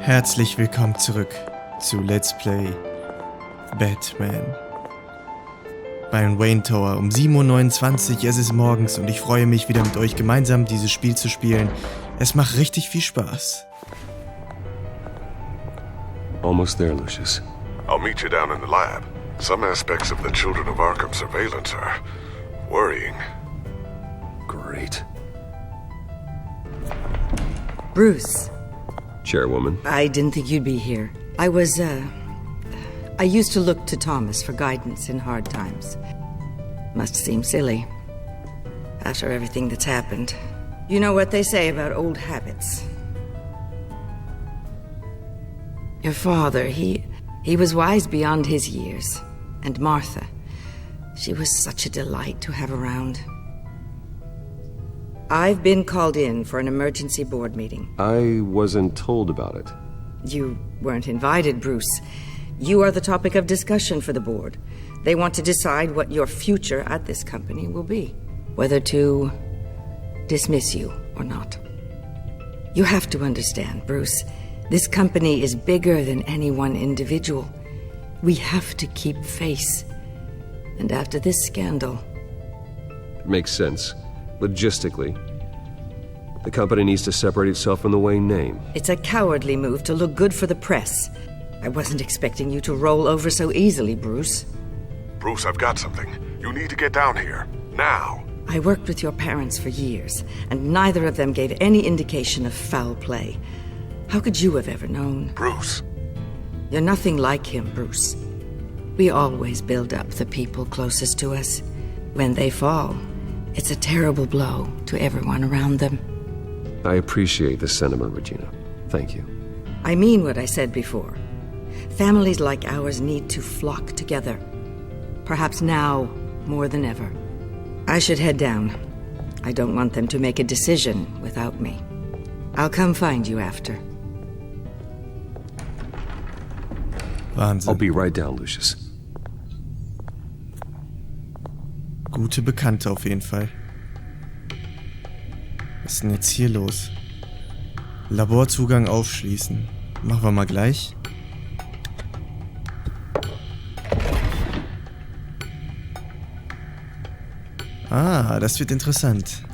Herzlich willkommen zurück zu Let's Play Batman. Beim Wayne Tower um 7:29 Uhr, es ist morgens und ich freue mich wieder mit euch gemeinsam dieses Spiel zu spielen. Es macht richtig viel Spaß. Almost there, Lucius. I'll meet you down in the lab. Some aspects of the Children of Arkham surveillance are worrying. Great. Bruce. Chairwoman. I didn't think you'd be here. I used to look to Thomas for guidance in hard times. Must seem silly. After everything that's happened. You know what they say about old habits. Your father, he was wise beyond his years. And Martha, she was such a delight to have around. I've been called in for an emergency board meeting. I wasn't told about it. You weren't invited, Bruce. You are the topic of discussion for the board. They want to decide what your future at this company will be. Whether to dismiss you or not. You have to understand, Bruce. This company is bigger than any one individual. We have to keep face. And after this scandal... Makes sense. Logistically. The company needs to separate itself from the Wayne name. It's a cowardly move to look good for the press. I wasn't expecting you to roll over so easily, Bruce. Bruce, I've got something. You need to get down here. Now. I worked with your parents for years, and neither of them gave any indication of foul play. How could you have ever known? Bruce. You're nothing like him, Bruce. We always build up the people closest to us. When they fall, it's a terrible blow to everyone around them. I appreciate the sentiment, Regina. Thank you. I mean what I said before. Families like ours need to flock together. Perhaps now more than ever. I should head down. I don't want them to make a decision without me. I'll come find you after. Wahnsinn. I'll be right down, Lucius. Gute Bekannte auf jeden Fall. Was ist denn jetzt hier los? Laborzugang aufschließen. Machen wir mal gleich. Ah, das wird interessant.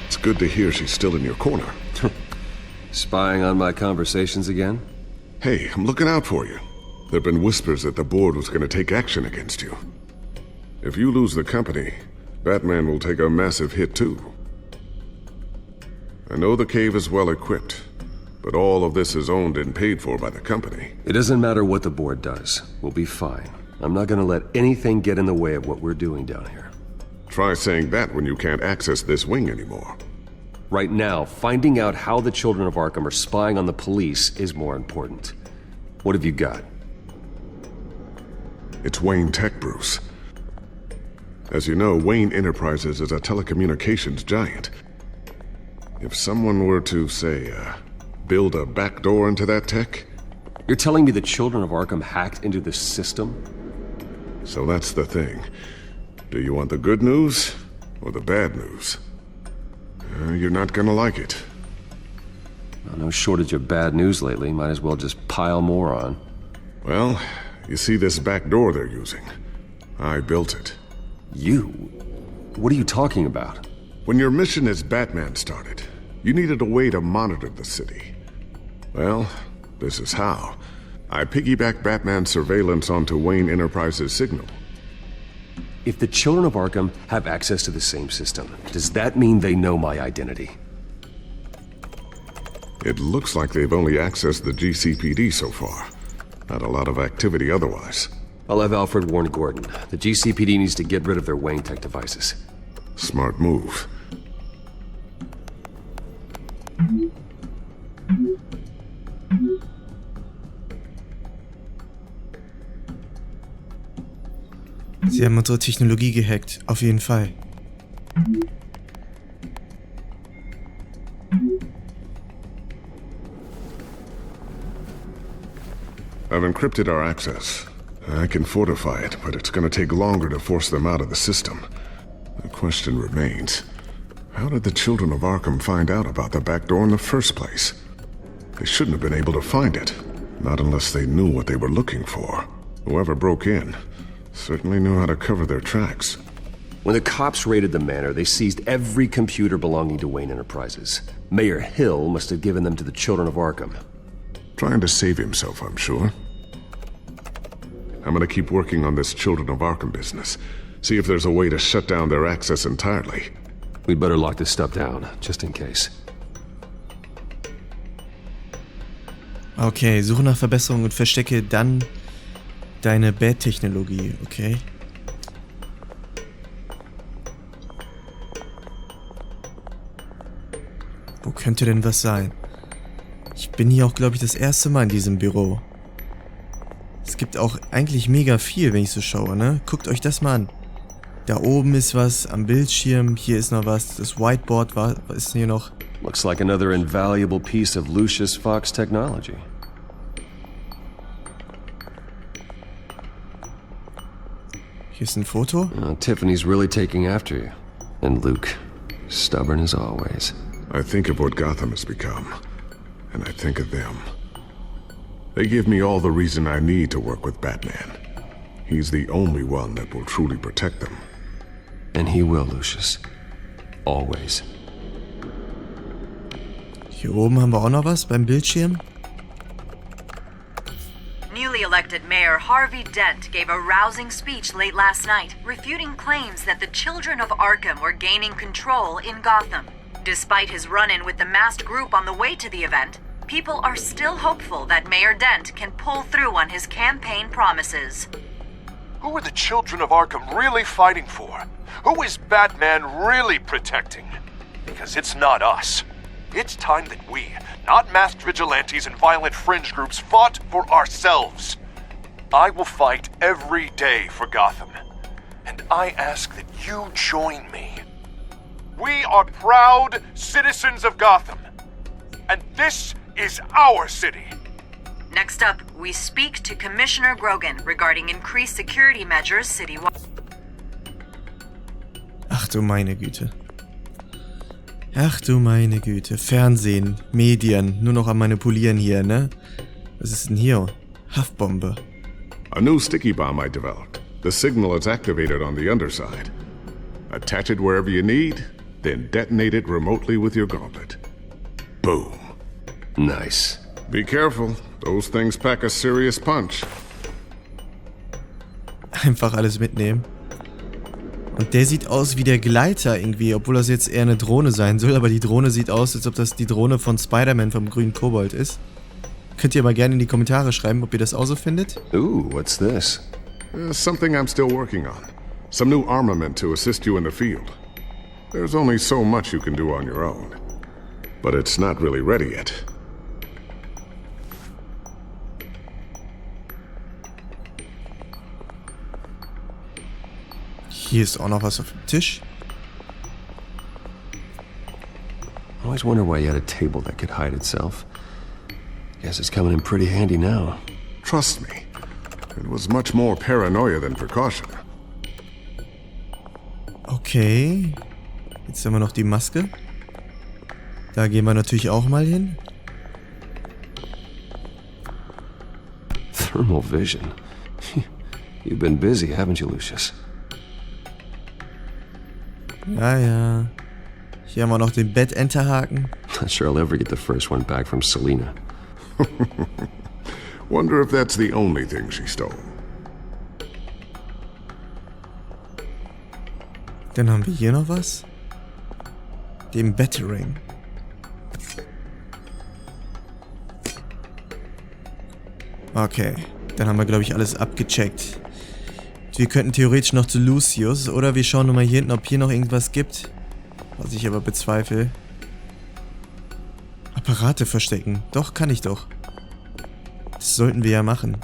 It's good to hear she's still in your corner. Spying on my conversations again? Hey, I'm looking out for you. There have been whispers that the board was going to take action against you. If you lose the company, Batman will take a massive hit too. I know the cave is well equipped, but all of this is owned and paid for by the company. It doesn't matter what the board does. We'll be fine. I'm not gonna let anything get in the way of what we're doing down here. Try saying that when you can't access this wing anymore. Right now, finding out how the Children of Arkham are spying on the police is more important. What have you got? It's Wayne Tech, Bruce. As you know, Wayne Enterprises is a telecommunications giant. If someone were to, say, build a backdoor into that tech... You're telling me the Children of Arkham hacked into the system? So that's the thing. Do you want the good news or the bad news? You're not gonna like it. Well, no shortage of bad news lately. Might as well just pile more on. Well, you see this back door they're using? I built it. You? What are you talking about? When your mission as Batman started, you needed a way to monitor the city. Well, this is how. I piggybacked Batman's surveillance onto Wayne Enterprises' signal. If the Children of Arkham have access to the same system, does that mean they know my identity? It looks like they've only accessed the GCPD so far. Not a lot of activity otherwise. I'll have Alfred warn Gordon. The GCPD needs to get rid of their Wayne Tech devices. Smart move. Sie haben unsere Technologie gehackt, auf jeden Fall. I've encrypted our access. I can fortify it, but it's gonna take longer to force them out of the system. The question remains, how did the children of Arkham find out about the back door in the first place? They shouldn't have been able to find it. Not unless they knew what they were looking for. Whoever broke in certainly knew how to cover their tracks. When the cops raided the manor, they seized every computer belonging to Wayne Enterprises. Mayor Hill must have given them to the children of Arkham. Trying to save himself, I'm sure. I'm gonna keep working on this Children of Arkham business. See if there's a way to shut down their access entirely. We'd better lock this stuff down, just in case. Okay, suche nach Verbesserungen und verstecke dann deine Bad-Technologie, okay? Wo könnte denn was sein? Ich bin hier auch, glaube ich, das erste Mal in diesem Büro. Es gibt auch eigentlich mega viel, wenn ich so schaue, ne? Guckt euch das mal an. Da oben ist was am Bildschirm, hier ist noch was, das Whiteboard, was ist denn hier noch? Looks like another invaluable piece of Lucius Fox technology. Hier ist ein Foto. Tiffany's really taking after you. And Luke, stubborn as always. I think of what Gotham has become, and I think of them. They give me all the reason I need to work with Batman. He's the only one that will truly protect them. And he will, Lucius. Always. Hier oben haben wir auch noch was beim Bildschirm. Newly elected Mayor Harvey Dent gave a rousing speech late last night, refuting claims that the children of Arkham were gaining control in Gotham. Despite his run-in with the masked group on the way to the event, people are still hopeful that Mayor Dent can pull through on his campaign promises. Who are the children of Arkham really fighting for? Who is Batman really protecting? Because it's not us. It's time that we, not masked vigilantes and violent fringe groups, fought for ourselves. I will fight every day for Gotham. And I ask that you join me. We are proud citizens of Gotham. And this is our city. Next up, we speak to Commissioner Grogan regarding increased security measures citywide. Ach du meine Güte. Ach du meine Güte. Fernsehen, Medien, nur noch am Manipulieren hier, ne? Was ist denn hier? Haftbombe. A new sticky bomb I developed. The signal is activated on the underside. Attach it wherever you need, then detonate it remotely with your gauntlet. Boom. Nice. Be careful. Those things pack a serious punch. Einfach alles mitnehmen. Und der sieht aus wie der Gleiter irgendwie, obwohl das jetzt eher eine Drohne sein soll. Aber die Drohne sieht aus, als ob das die Drohne von Spider-Man vom grünen Kobold ist. Könnt ihr aber gerne in die Kommentare schreiben, ob ihr das auch so findet. Ooh, what's this? Something I'm still working on. Some new armament to assist you in the field. There's only so much you can do on your own. But it's not really ready yet. Hier ist auch noch was auf dem Tisch. I always wonder why you had a table that could hide itself. Guess it's coming in pretty handy now. Trust me, it was much more paranoia than precaution. Okay. Jetzt haben wir noch die Maske. Da gehen wir natürlich auch mal hin. Thermal vision. You've been busy, haven't you, Lucius? Ja, ja. Hier haben wir noch den Bettenterhaken. Not sure I'll ever get the first one back from Selina. Wonder if that's the only thing she stole. Dann haben wir hier noch was. Den Battering. Okay. Dann haben wir, glaube ich, alles abgecheckt. Wir könnten theoretisch noch zu Lucius, oder wir schauen nochmal hier hinten, ob hier noch irgendwas gibt. Was ich aber bezweifle. Apparate verstecken. Doch, kann ich doch. Das sollten wir ja machen.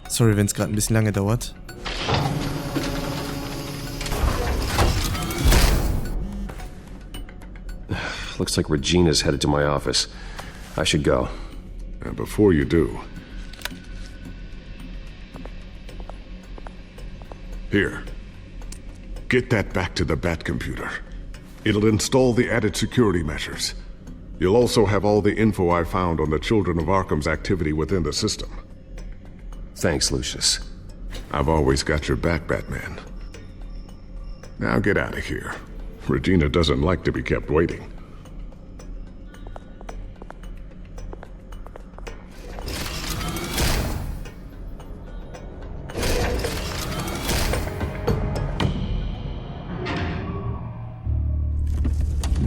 Sorry, wenn es gerade ein bisschen lange dauert. Looks like Regina's headed to my office. I should go. And before you do... Here. Get that back to the Bat computer. It'll install the added security measures. You'll also have all the info I found on the Children of Arkham's activity within the system. Thanks, Lucius. I've always got your back, Batman. Now get out of here. Regina doesn't like to be kept waiting.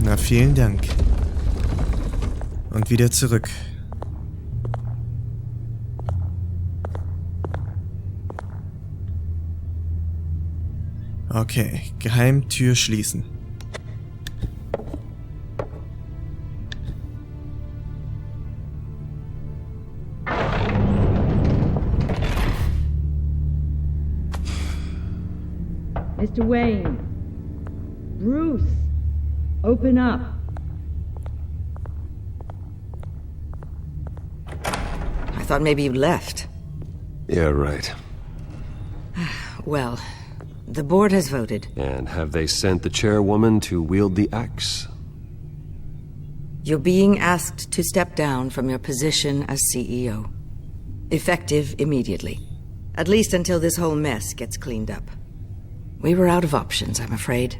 Na, vielen Dank. Und wieder zurück. Okay, Geheimtür schließen. Mr. Wayne. Bruce. Open up. I thought maybe you left. Yeah, right. Well, the board has voted. And have they sent the chairwoman to wield the axe? You're being asked to step down from your position as CEO. Effective immediately. At least until this whole mess gets cleaned up. We were out of options, I'm afraid.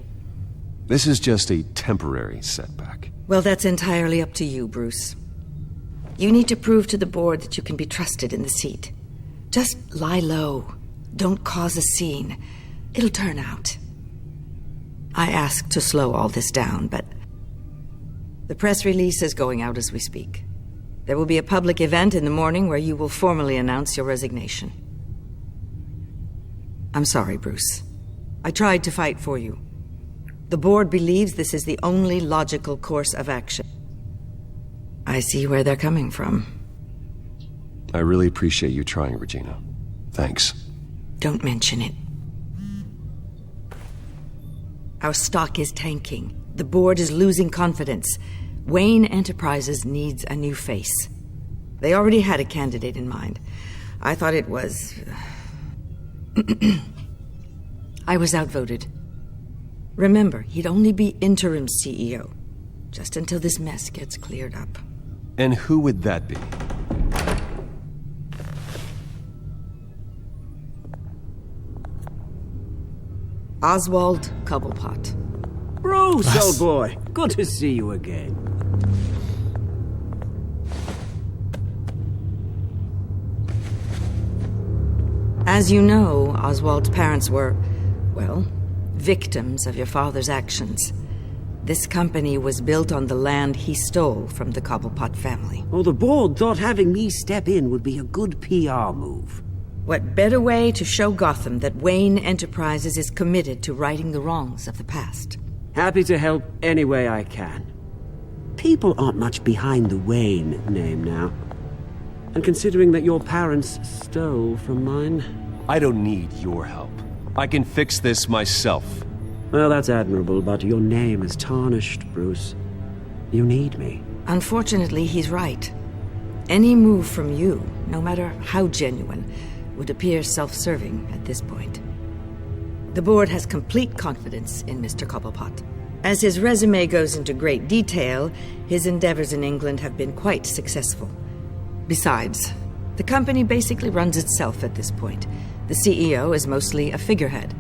This is just a temporary setback. Well, that's entirely up to you, Bruce. You need to prove to the board that you can be trusted in the seat. Just lie low. Don't cause a scene. It'll turn out. I asked to slow all this down, but the press release is going out as we speak. There will be a public event in the morning where you will formally announce your resignation. I'm sorry, Bruce. I tried to fight for you. The board believes this is the only logical course of action. I see where they're coming from. I really appreciate you trying, Regina. Thanks. Don't mention it. Our stock is tanking. The board is losing confidence. Wayne Enterprises needs a new face. They already had a candidate in mind. I thought it was... I was outvoted. Remember, he'd only be interim CEO, just until this mess gets cleared up. And who would that be? Oswald Cobblepot. Bruce, old boy. Good to see you again. As you know, Oswald's parents were, well, victims of your father's actions. This company was built on the land he stole from the Cobblepot family. Well, the board thought having me step in would be a good PR move. What better way to show Gotham that Wayne Enterprises is committed to righting the wrongs of the past? Happy to help any way I can. People aren't much behind the Wayne name now. And considering that your parents stole from mine... I don't need your help. I can fix this myself. Well, that's admirable, but your name is tarnished, Bruce. You need me. Unfortunately, he's right. Any move from you, no matter how genuine, would appear self-serving at this point. The board has complete confidence in Mr. Cobblepot. As his resume goes into great detail, his endeavors in England have been quite successful. Besides, the company basically runs itself at this point. The CEO is mostly a figurehead.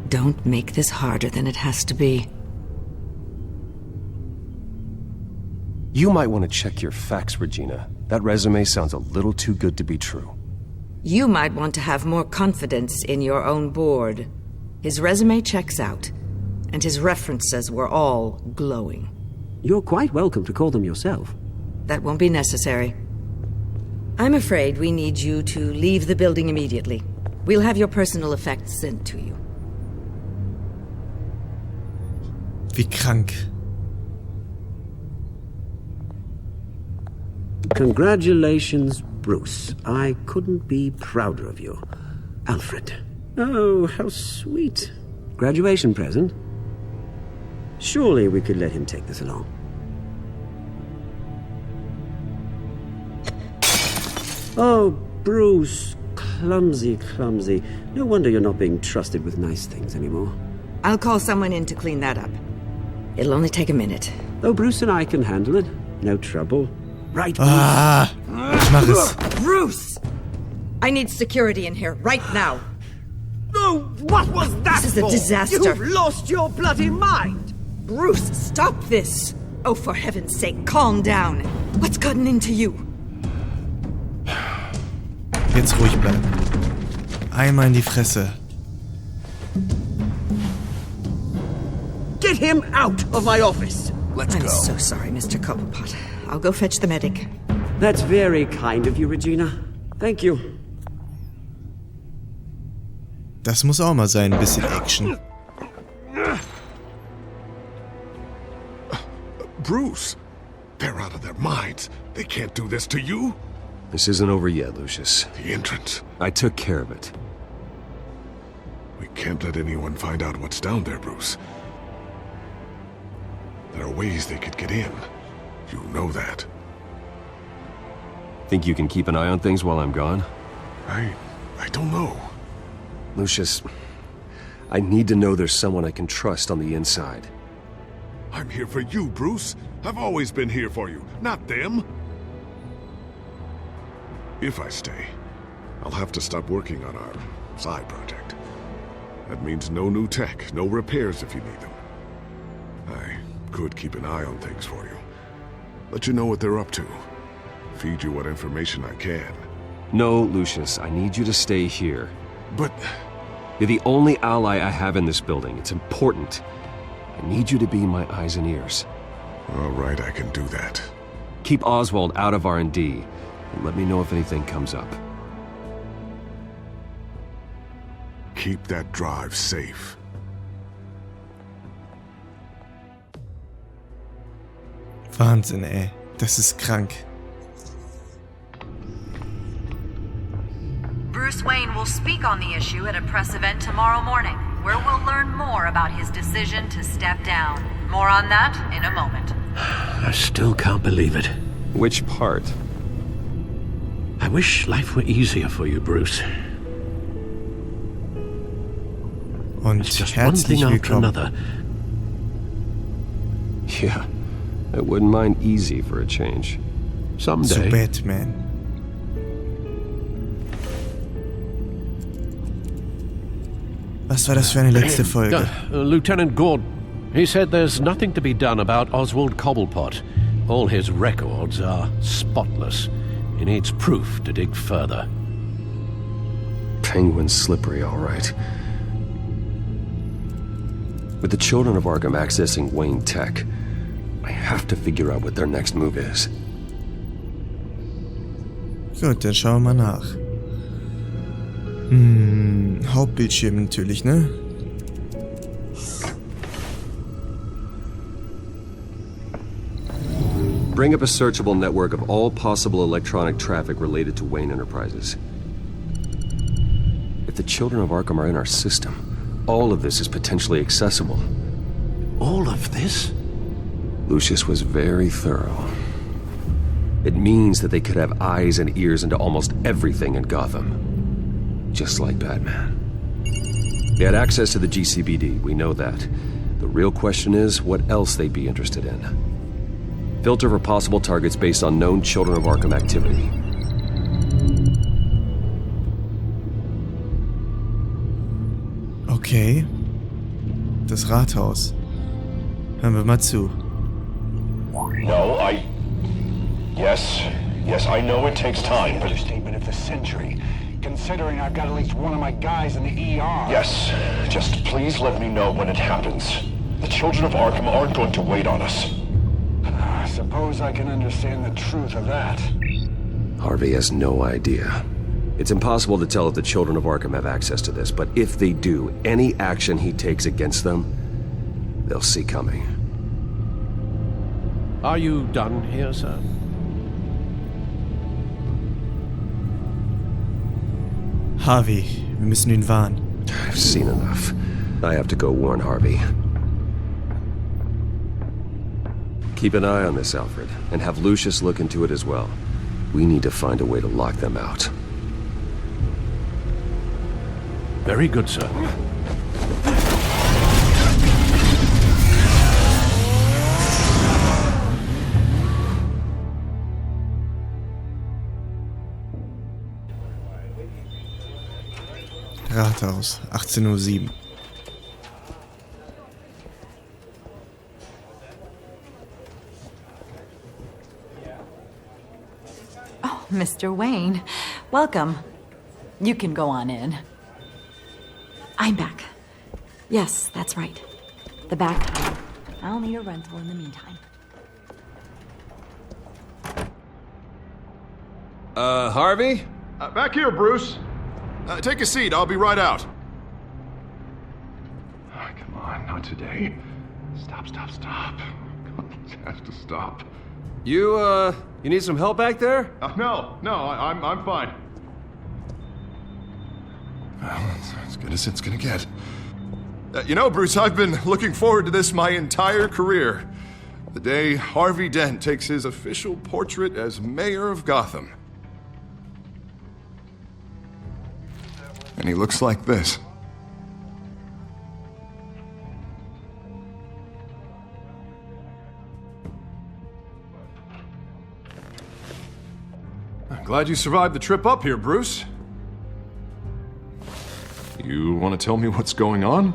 Don't make this harder than it has to be. You might want to check your facts, Regina. That resume sounds a little too good to be true. You might want to have more confidence in your own board. His resume checks out, and his references were all glowing. You're quite welcome to call them yourself. That won't be necessary. I'm afraid we need you to leave the building immediately. We'll have your personal effects sent to you. Wie krank. Congratulations, Bruce. I couldn't be prouder of you. Alfred. Oh, how sweet. Graduation present? Surely we could let him take this along. Oh, Bruce. Clumsy, clumsy. No wonder you're not being trusted with nice things anymore. I'll call someone in to clean that up. It'll only take a minute. Oh, Bruce and I can handle it. No trouble. Right, Bruce? Ich mach es. Bruce! I need security in here, right now. Oh, what was that This is a for? disaster. You've lost your bloody mind! Bruce, stop this! Oh, for heaven's sake, calm down. What's gotten into you? Jetzt ruhig bleiben. Einmal in die Fresse. Get him out of my office! I'm so sorry, Mr. Cobblepot. I'll go fetch the medic. That's very kind of you, Regina. Thank you. Das muss auch mal sein, ein bisschen Action. Bruce, they're out of their minds. They can't do this to you. This isn't over yet, Lucius. The entrance. I took care of it. We can't let anyone find out what's down there, Bruce. There are ways they could get in. You know that. Think you can keep an eye on things while I'm gone? I don't know. Lucius, I need to know there's someone I can trust on the inside. I'm here for you, Bruce. I've always been here for you, not them. If I stay, I'll have to stop working on our side project. That means no new tech, no repairs if you need them. I could keep an eye on things for you. Let you know what they're up to. Feed you what information I can. No, Lucius, I need you to stay here. But You're the only ally I have in this building. It's important. I need you to be my eyes and ears. all right, I can do that. Keep Oswald out of R&D, and let me know if anything comes up. Keep that drive safe. Wahnsinn, ey. Das ist krank. Bruce Wayne will speak on the issue at a press event tomorrow morning, where we'll learn more about his decision to step down. More on that in a moment. I still can't believe it. Which part? I wish life were easier for you, Bruce. Und It's just one herzlich thing after willkommen. another. Yeah, I wouldn't mind easy for a change. Zu Someday. Batman. Was war das für eine letzte Folge? Lieutenant Gordon. He said there's nothing to be done about Oswald Cobblepot. All his records are spotless. He needs proof to dig further. Penguin's slippery, all right. With the children of Arkham accessing Wayne Tech, I have to figure out what their next move is. Gut, dann schauen wir mal nach. Hauptbildschirm natürlich, ne? Bring up a searchable network of all possible electronic traffic related to Wayne Enterprises. If the children of Arkham are in our system, all of this is potentially accessible. All of this? Lucius was very thorough. It means that they could have eyes and ears into almost everything in Gotham. Just like Batman. They had access to the GCPD, we know that. The real question is what else they'd be interested in. Filter for possible targets based on known Children of Arkham activity. Okay. Das Rathaus. Hören wir mal zu. No, Yes, I know it takes time, but... Understatement of the century, considering I've got at least one of my guys in the ER. Yes, just please let me know when it happens. The children of Arkham aren't going to wait on us. I suppose I can understand the truth of that. Harvey has no idea. It's impossible to tell if the children of Arkham have access to this, but if they do, any action he takes against them, they'll see coming. Are you done here, sir? Harvey, wir müssen ihn warnen. I've seen enough. I have to go warn Harvey. Keep an eye on this, Alfred, and have Lucius look into it as well. We need to find a way to lock them out. Very good, sir. Rathaus, 18:07 Uhr. Oh, Mr. Wayne, welcome. You can go on in. I'm back. Yes, that's right. The back home. I'll need a rental in the meantime. Harvey? Back here, Bruce. Take a seat. I'll be right out. Oh, come on, not today. Stop. It has to stop. You need some help back there? No, I'm fine. Well, it's as good as it's gonna get. You know, Bruce, I've been looking forward to this my entire career. The day Harvey Dent takes his official portrait as mayor of Gotham. And he looks like this. I'm glad you survived the trip up here, Bruce. You want to tell me what's going on?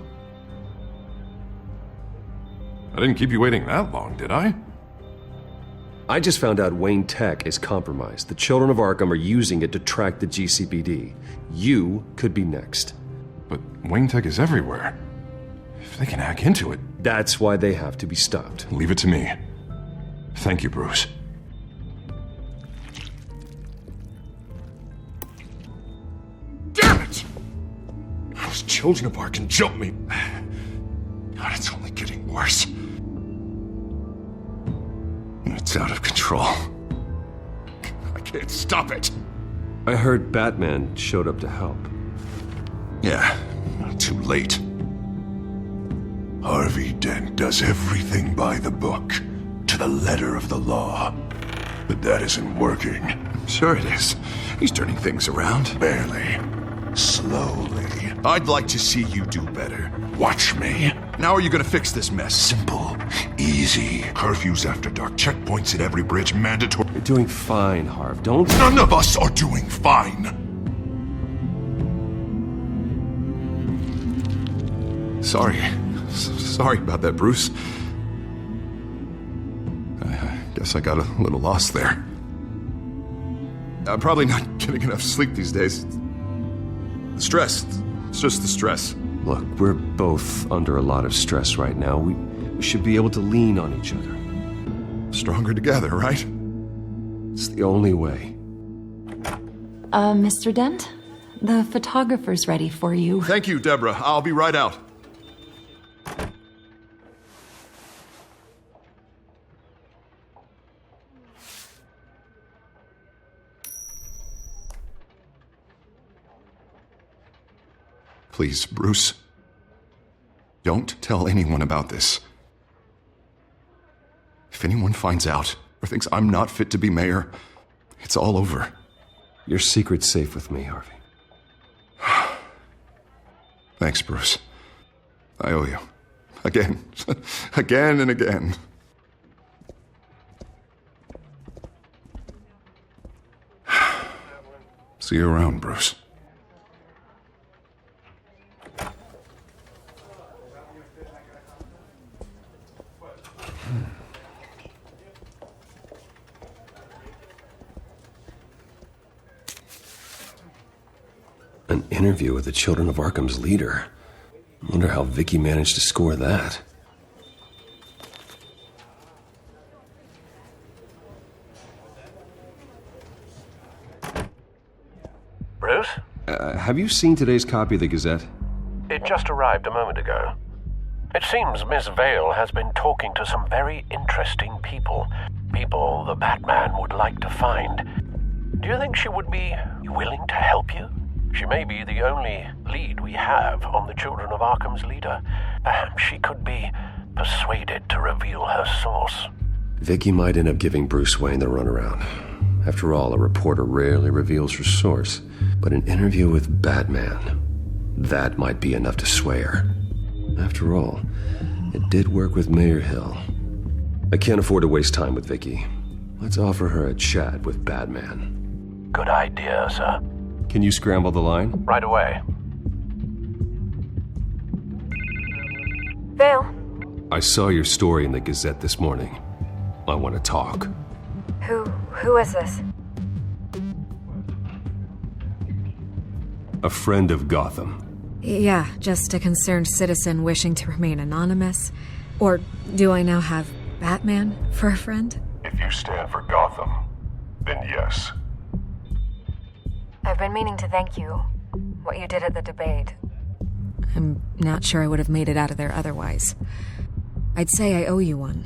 I didn't keep you waiting that long, did I? I just found out Wayne Tech is compromised. The children of Arkham are using it to track the GCPD. You could be next. But Wayne Tech is everywhere. If they can hack into it... That's why they have to be stopped. Leave it to me. Thank you, Bruce. Damn it! Those children of Arkham jumped me. God, it's only getting worse. It's out of control. I can't stop it. I heard Batman showed up to help. Yeah, too late. Harvey Dent does everything by the book, to the letter of the law. But that isn't working. Sure it is. He's turning things around. Barely. Slowly. I'd like to see you do better. Watch me. Now are you gonna fix this mess? Simple. Easy. Curfews after dark. Checkpoints at every bridge. Mandatory. You're doing fine, Harv. Don't... None of us are doing fine. Sorry about that, Bruce. I guess I got a little lost there. I'm probably not getting enough sleep these days. The stress. It's just the stress. Look, we're both under a lot of stress right now. We should be able to lean on each other. Stronger together, right? It's the only way. Mr. Dent? The photographer's ready for you. Thank you, Deborah. I'll be right out. Please, Bruce. Don't tell anyone about this. If anyone finds out or thinks I'm not fit to be mayor, it's all over. Your secret's safe with me, Harvey. Thanks, Bruce. I owe you. Again. Again and again. See you around, Bruce. An interview with the Children of Arkham's leader. I wonder how Vicky managed to score that. Bruce? Have you seen today's copy of the Gazette? It just arrived a moment ago. It seems Miss Vale has been talking to some very interesting people. People the Batman would like to find. Do you think she would be willing to help you? She may be the only lead we have on the Children of Arkham's leader. Perhaps she could be persuaded to reveal her source. Vicky might end up giving Bruce Wayne the runaround. After all, a reporter rarely reveals her source. But an interview with Batman, that might be enough to sway her. After all, it did work with Mayor Hill. I can't afford to waste time with Vicky. Let's offer her a chat with Batman. Good idea, sir. Can you scramble the line? Right away. Vale. I saw your story in the Gazette this morning. I want to talk. Who is this? A friend of Gotham. Yeah, just a concerned citizen wishing to remain anonymous. Or do I now have Batman for a friend? If you stand for Gotham, then yes. I've been meaning to thank you. What you did at the debate. I'm not sure I would have made it out of there otherwise. I'd say I owe you one.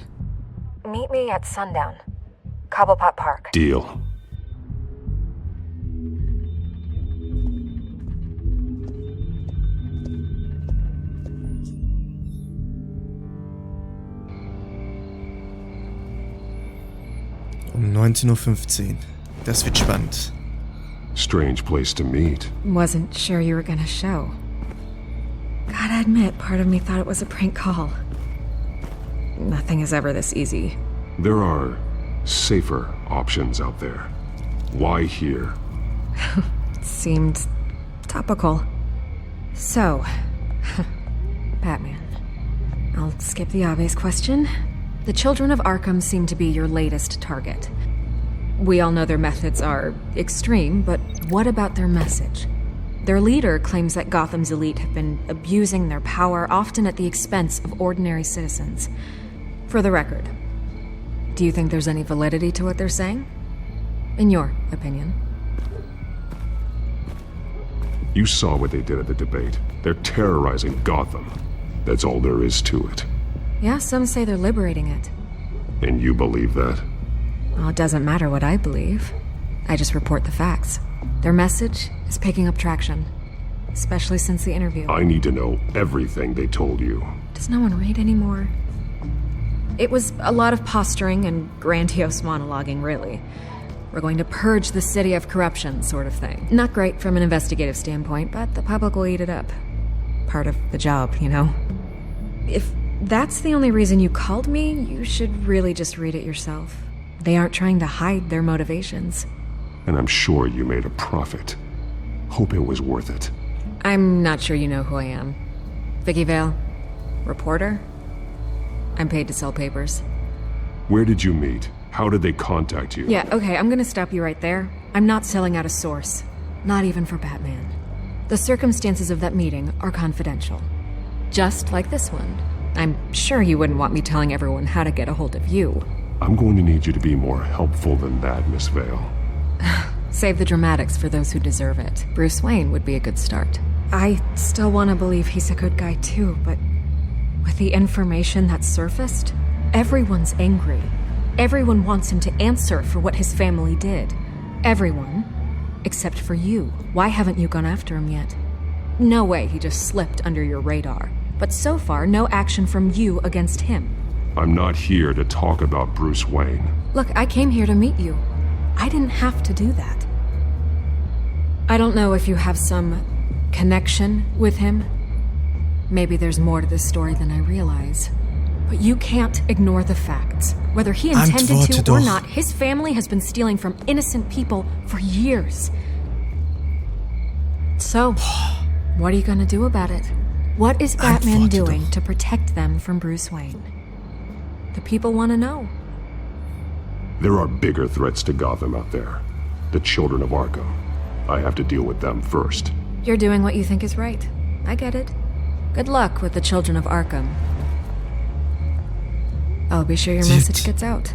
Meet me at sundown. Cobblepot Park. Deal. Um 19:15 Uhr. Das wird spannend. Strange place to meet. Wasn't sure you were gonna show. Gotta admit, part of me thought it was a prank call. Nothing is ever this easy. There are safer options out there. Why here? Seemed topical. So, Batman. I'll skip the obvious question. The Children of Arkham seem to be your latest target. We all know their methods are extreme, but what about their message? Their leader claims that Gotham's elite have been abusing their power, often at the expense of ordinary citizens. For the record, do you think there's any validity to what they're saying? In your opinion? You saw what they did at the debate. They're terrorizing Gotham. That's all there is to it. Yeah, some say they're liberating it. And you believe that? Well, it doesn't matter what I believe. I just report the facts. Their message is picking up traction, especially since the interview. I need to know everything they told you. Does no one read anymore? It was a lot of posturing and grandiose monologuing, really. We're going to purge the city of corruption, sort of thing. Not great from an investigative standpoint, but the public will eat it up. Part of the job, you know? If that's the only reason you called me, you should really just read it yourself. They aren't trying to hide their motivations. And I'm sure you made a profit. Hope it was worth it. I'm not sure you know who I am. Vicky Vale. Reporter? I'm paid to sell papers. Where did you meet? How did they contact you? Yeah, okay, I'm gonna stop you right there. I'm not selling out a source. Not even for Batman. The circumstances of that meeting are confidential. Just like this one. I'm sure you wouldn't want me telling everyone how to get a hold of you. I'm going to need you to be more helpful than that, Miss Vale. Save the dramatics for those who deserve it. Bruce Wayne would be a good start. I still want to believe he's a good guy too, but with the information that surfaced, everyone's angry. Everyone wants him to answer for what his family did. Everyone, except for you. Why haven't you gone after him yet? No way he just slipped under your radar. But so far, no action from you against him. I'm not here to talk about Bruce Wayne. Look, I came here to meet you. I didn't have to do that. I don't know if you have some connection with him. Maybe there's more to this story than I realize. But you can't ignore the facts. Whether he intended to or not, his family has been stealing from innocent people for years. So, what are you gonna do about it? What is Batman doing to protect them from Bruce Wayne? The people want to know. There are bigger threats to Gotham out there. The Children of Arkham. I have to deal with them first. You're doing what you think is right. I get it. Good luck with the Children of Arkham. I'll be sure your message gets out.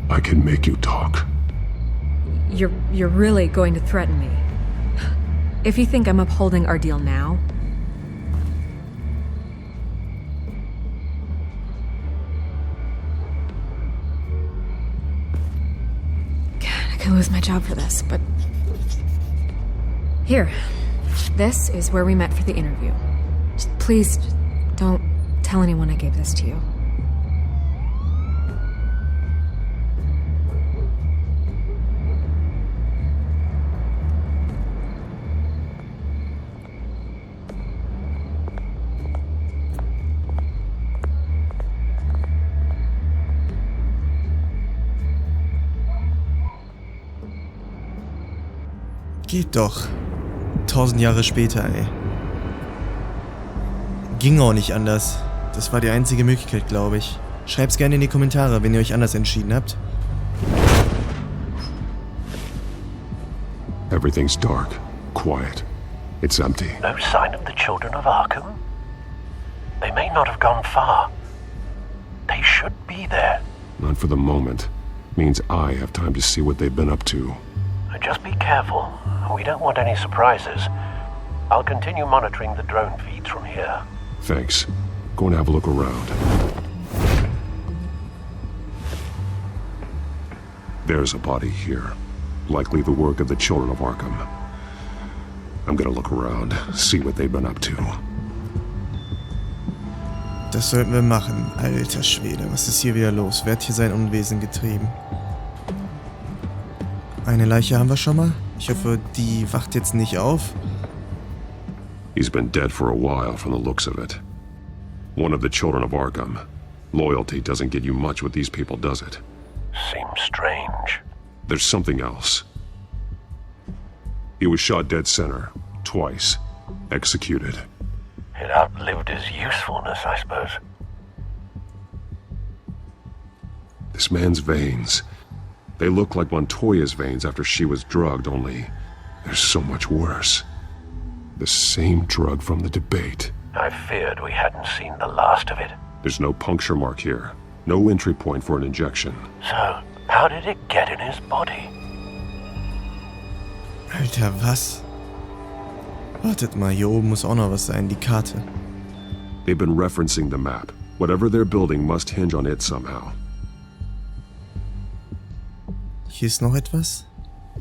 I can make you talk. You're really going to threaten me. If you think I'm upholding our deal now... God, I could lose my job for this, but... Here. This is where we met for the interview. Please, don't tell anyone I gave this to you. Geht doch. 1000 Jahre später, ey. Ging auch nicht anders. Das war die einzige Möglichkeit, glaube ich. Schreibt's gerne in die Kommentare, wenn ihr euch anders entschieden habt. Everything's dark, quiet. It's empty. No sign of the children of Arkham? They may not have gone far. They should be there. Not for the moment. Means I have time to see what they've been up to. Just be careful. We don't want any surprises. I'll continue monitoring the drone feeds from here. Thanks. Go and have a look around. There's a body here. Likely the work of the children of Arkham. I'm gonna look around, see what they've been up to. Das sollten wir machen. Alter Schwede, was ist hier wieder los? Wer hat hier sein Unwesen getrieben? Eine Leiche haben wir schon mal. Ich hoffe, die wacht jetzt nicht auf. He's been dead for a while from the looks of it. One of the children of Arkham. Loyalty doesn't get you much with these people, does it? Seems strange. There's something else. He was shot dead center. Twice. Executed. It outlived his usefulness, I suppose. This man's veins. They look like Montoya's veins after she was drugged, only they're so much worse. The same drug from the debate. I feared we hadn't seen the last of it. There's no puncture mark here. No entry point for an injection. So, how did it get in his body? Alter, was? Wartet mal, hier oben muss auch noch was sein, die Karte. They've been referencing the map. Whatever they're building must hinge on it somehow. Hier ist noch etwas?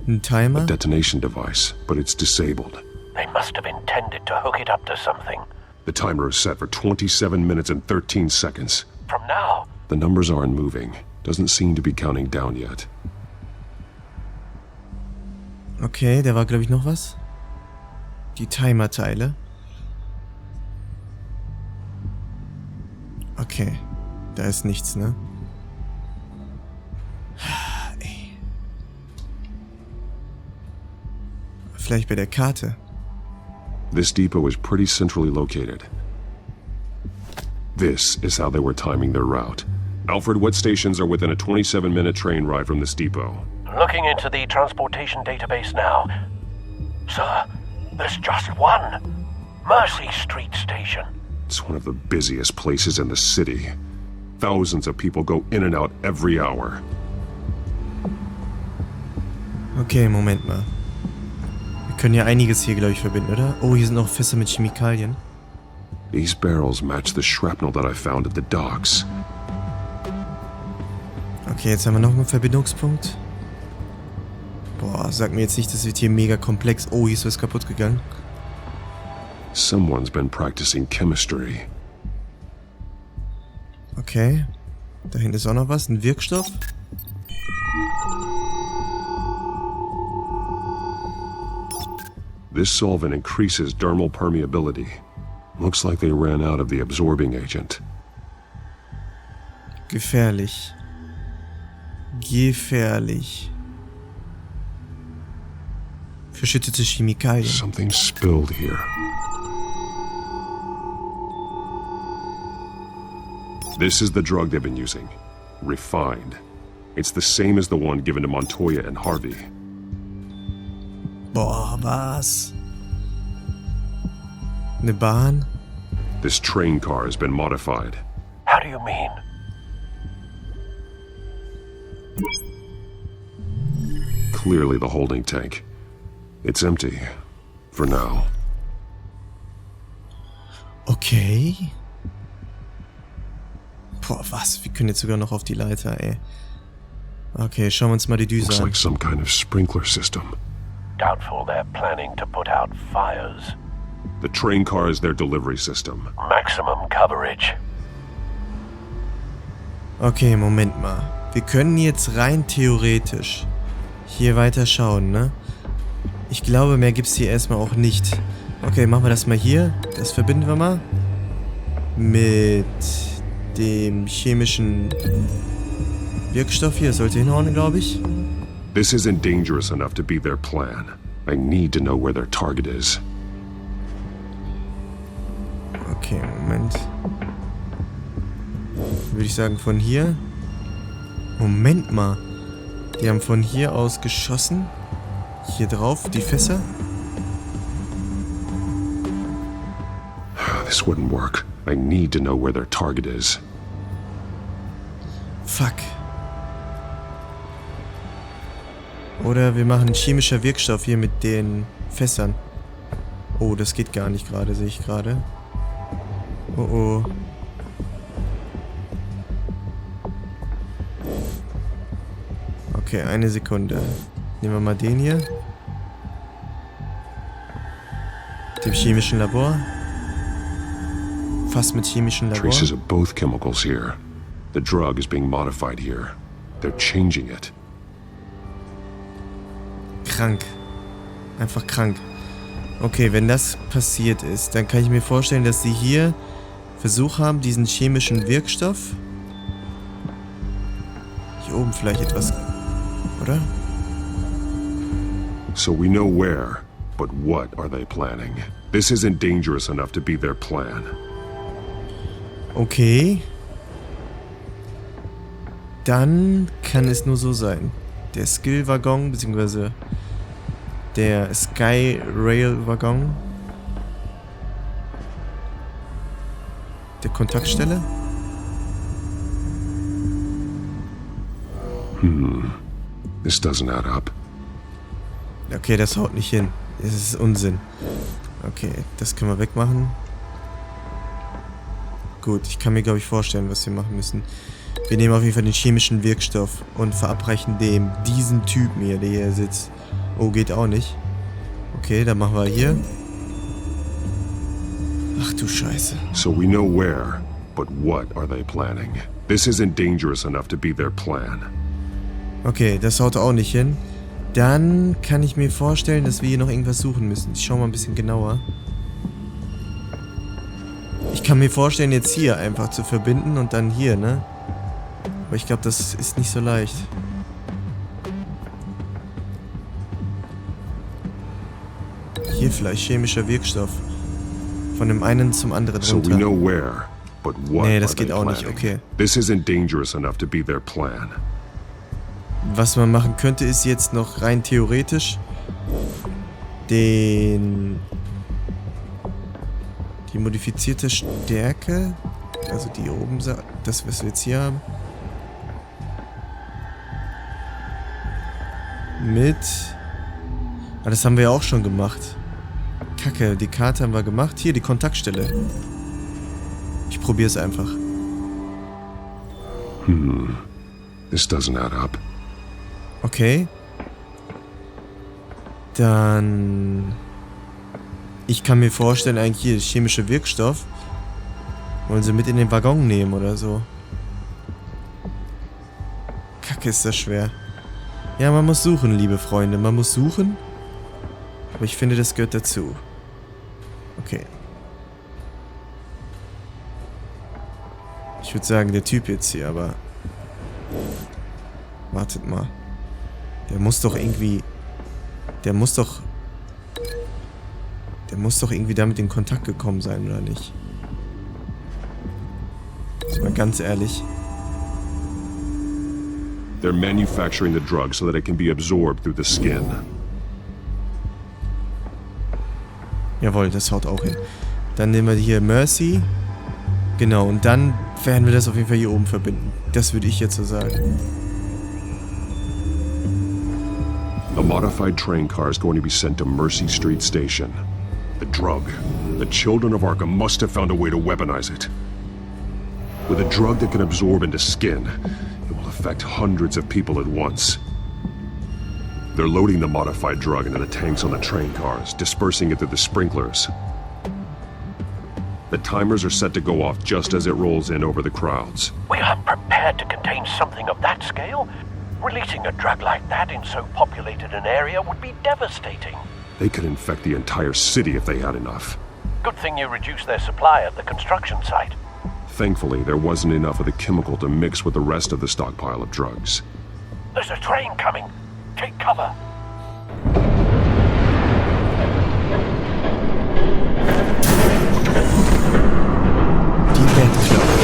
Ein Timer? A detonation device, but it's disabled. They must have intended to hook it up to something. The timer is set for 27 minutes and 13 seconds. From now? The numbers aren't moving. Doesn't seem to be counting down yet. Okay, da war, glaube ich, noch was. Die Timer-Teile. Okay, da ist nichts, ne? Ey. Vielleicht bei der Karte. This depot is pretty centrally located. This is how they were timing their route. Alfred, what stations are within a 27-minute train ride from this depot? Looking into the transportation database now. Sir, there's just one. Mercy Street Station. It's one of the busiest places in the city. Thousands of people go in and out every hour. Okay, Moment mal. Wir können ja einiges hier, glaube ich, verbinden, oder? Oh, hier sind noch Fässer mit Chemikalien. These barrels match the shrapnel that I found at the docks. Okay, jetzt haben wir noch einen Verbindungspunkt. Boah, sag mir jetzt nicht, das wird hier mega komplex. Oh, hier ist was kaputt gegangen. Someone's been practicing chemistry. Okay. Da hinten ist auch noch was. Ein Wirkstoff. This solvent increases dermal permeability. Looks like they ran out of the absorbing agent. Gefährlich. Gefährlich. Verschüttete Chemikalien. Something spilled here. This is the drug they've been using. Refined. It's the same as the one given to Montoya and Harvey. Boah, was? Eine Bahn? This train car has been modified. How do you mean? clearly the holding tank. It's empty. For now. Okay. Boah, was? Wir können jetzt sogar noch auf die Leiter, ey. Okay, schauen wir uns mal die Düse Looks an. like some kind of sprinkler system. Doubtful they're planning to put out fires. The train car is their delivery system. Maximum coverage. Okay, Moment mal. Wir können jetzt rein theoretisch hier weiter schauen, ne? Ich glaube, mehr gibt's hier erstmal auch nicht. Okay, machen wir das mal hier. Das verbinden wir mal. Mit dem chemischen Wirkstoff hier. Das sollte hinhauen, glaube ich. This isn't dangerous enough to be their plan. I need to know where their target is. Okay, Moment. Würde ich sagen von hier. Moment mal. Die haben von hier aus geschossen. Hier drauf, die Fässer. This wouldn't work. I need to know where their target is. Fuck. Oder wir machen chemischer Wirkstoff hier mit den Fässern. Oh, das geht gar nicht gerade, sehe ich gerade. Oh oh. Okay, eine Sekunde. Nehmen wir mal den hier. Dem chemischen Labor. Fast mit chemischen Labor. Traces of both chemicals here. The drug is being modified here. They're changing it. Krank. Einfach krank. Okay, wenn das passiert ist, dann kann ich mir vorstellen, dass sie hier Versuch haben, diesen chemischen Wirkstoff. Hier oben vielleicht etwas. Oder? So we know where, but what are they planning? This isn't dangerous enough to be their plan. Okay. Dann kann es nur so sein. Der Skill-Waggon, beziehungsweise der Sky-Rail-Waggon. Der Kontaktstelle. This doesn't add up. Okay, das haut nicht hin. Das ist Unsinn. Okay, das können wir wegmachen. Gut, ich kann mir, glaube ich, vorstellen, was wir machen müssen. Wir nehmen auf jeden Fall den chemischen Wirkstoff und verabreichen dem diesen Typen hier, der hier sitzt. Oh, geht auch nicht. Okay, dann machen wir hier. Ach du Scheiße. So we know where, but what are they planning? This isn't dangerous enough to be their plan. Okay, das haut auch nicht hin. Dann kann ich mir vorstellen, dass wir hier noch irgendwas suchen müssen. Ich schau mal ein bisschen genauer. Ich kann mir vorstellen, jetzt hier einfach zu verbinden und dann hier, ne? Aber ich glaube, das ist nicht so leicht. Hier vielleicht chemischer Wirkstoff. Von dem einen zum anderen So we runter. know where, but what Nee, are das they geht auch nicht, planning? okay. This isn't dangerous enough to be their plan. Was man machen könnte, ist jetzt noch rein theoretisch die modifizierte Stärke, also die oben, das was wir jetzt hier haben, mit, das haben wir ja auch schon gemacht. Kacke, die Karte haben wir gemacht. Hier, die Kontaktstelle. Ich probiere es einfach. This doesn't add up. Okay. Dann... Ich kann mir vorstellen, eigentlich hier chemische Wirkstoff. Wollen sie mit in den Waggon nehmen oder so. Kacke, ist das schwer. Ja, man muss suchen, liebe Freunde. Man muss suchen. Aber ich finde, das gehört dazu. Okay. Ich würde sagen, der Typ jetzt hier, aber... Wartet mal. Der muss doch irgendwie... Der muss doch irgendwie damit in Kontakt gekommen sein, oder nicht? Jetzt mal ganz ehrlich. They're manufacturing the drug so that it can be absorbed through the skin. Jawohl, das haut auch hin. Dann nehmen wir hier Mercy. Genau, und dann werden wir das auf jeden Fall hier oben verbinden. Das würde ich jetzt so sagen. A modified train car is going to be sent to Mercy Street Station. The drug. The children of Arkham must have found a way to weaponize it. With a drug that can absorb into skin, it will affect hundreds of people at once. They're loading the modified drug into the tanks on the train cars, dispersing it through the sprinklers. The timers are set to go off just as it rolls in over the crowds. We aren't prepared to contain something of that scale. Releasing a drug like that in so populated an area would be devastating. They could infect the entire city if they had enough. Good thing you reduced their supply at the construction site. Thankfully, there wasn't enough of the chemical to mix with the rest of the stockpile of drugs. There's a train coming. Take cover. Die Batcave.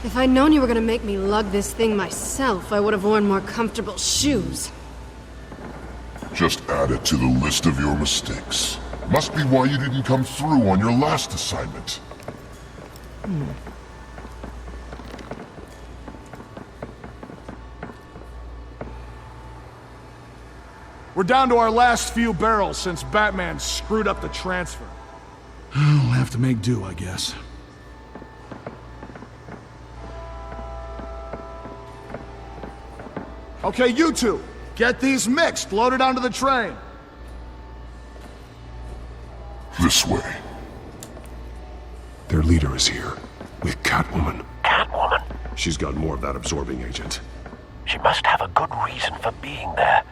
If I'd known you were gonna make me lug this thing myself, I would have worn more comfortable shoes. Just add it to the list of your mistakes. Must be why you didn't come through on your last assignment. We're down to our last few barrels since Batman screwed up the transfer. We'll have to make do, I guess. Okay, you two, get these mixed, loaded onto the train. This way. Their leader is here, with Catwoman. Catwoman? She's got more of that absorbing agent. She must have a good reason for being there.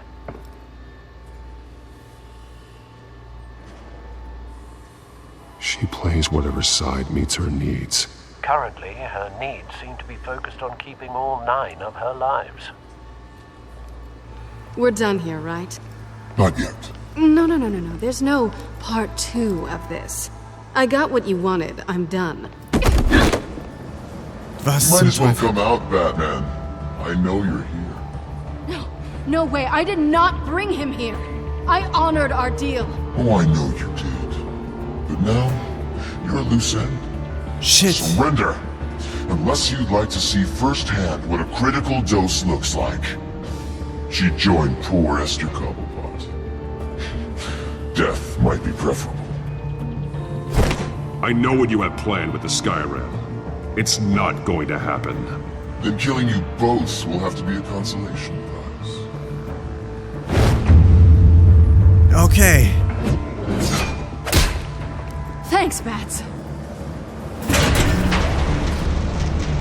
She plays whatever side meets her needs. Currently, her needs seem to be focused on keeping all 9 of her lives. We're done here, right? Not yet. No. There's no part 2 of this. I got what you wanted. I'm done. Was Might zum as well Teufel? come out, Batman. I know you're here. No way. I did not bring him here. I honored our deal. Oh, I know you did. But now, you're a loose end. Shit. Surrender! Unless you'd like to see firsthand what a critical dose looks like. She joined poor Esther Cobblepot. Death might be preferable. I know what you have planned with the Skyrim. It's not going to happen. Then killing you both will have to be a consolation prize. Okay. Thanks, Bats.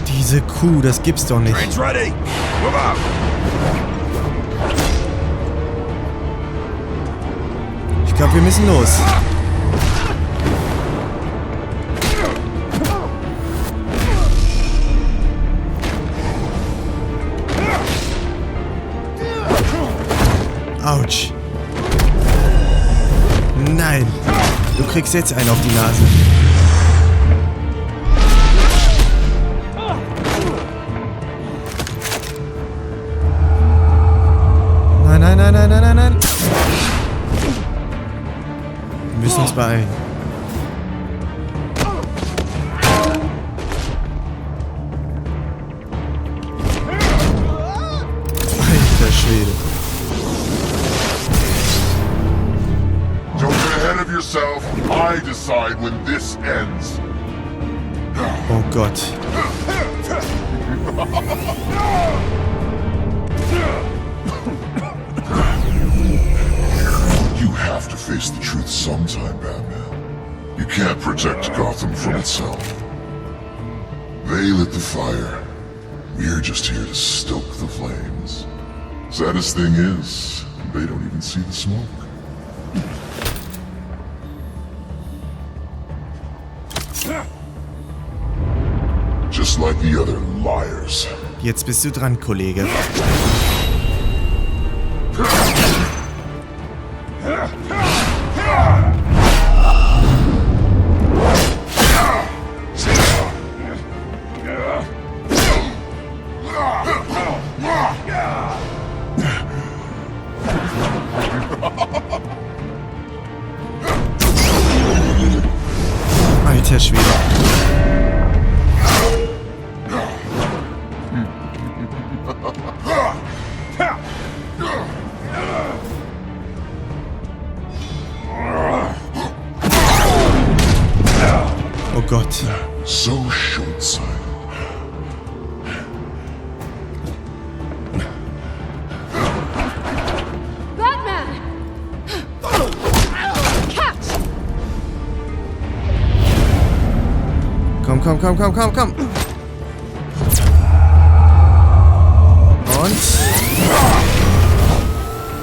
Diese Kuh, das gibt's doch nicht. Train's ready. Move out. Ich glaube, wir müssen los. Autsch. Nein. Du kriegst jetzt einen auf die Nase. Nein. Wir müssen uns beeilen. Alter Schwede. Don't get ahead of yourself. I decide when this ends. Oh Gott. You have to face the truth sometime, Batman. You can't protect Gotham from itself. They lit the fire. We're just here to stoke the flames. Saddest thing is, they don't even see the smoke. Just like the other liars. Jetzt bist du dran, Kollege. Alter Schwede. Oh Gott. So short-sighted. Batman! Catch! Komm. Und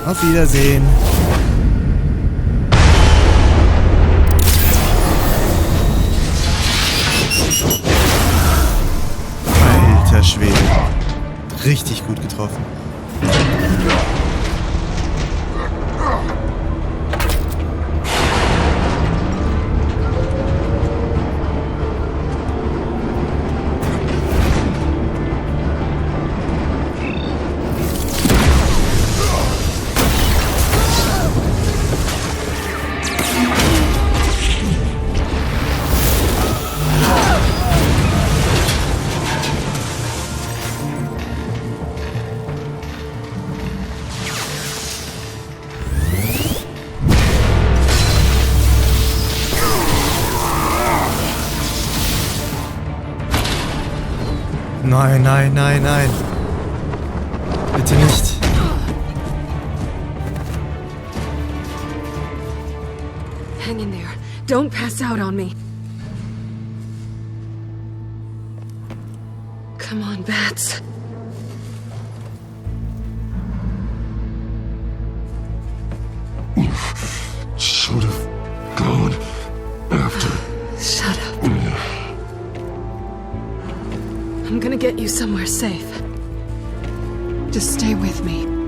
auf Wiedersehen. Alter Schwede. Richtig gut getroffen. Nein. Bitte nicht. Hang in there. Don't pass out on me. Come on, Bats. Should have gone after. Shut up. I'm gonna get you somewhere safe. Just stay with me.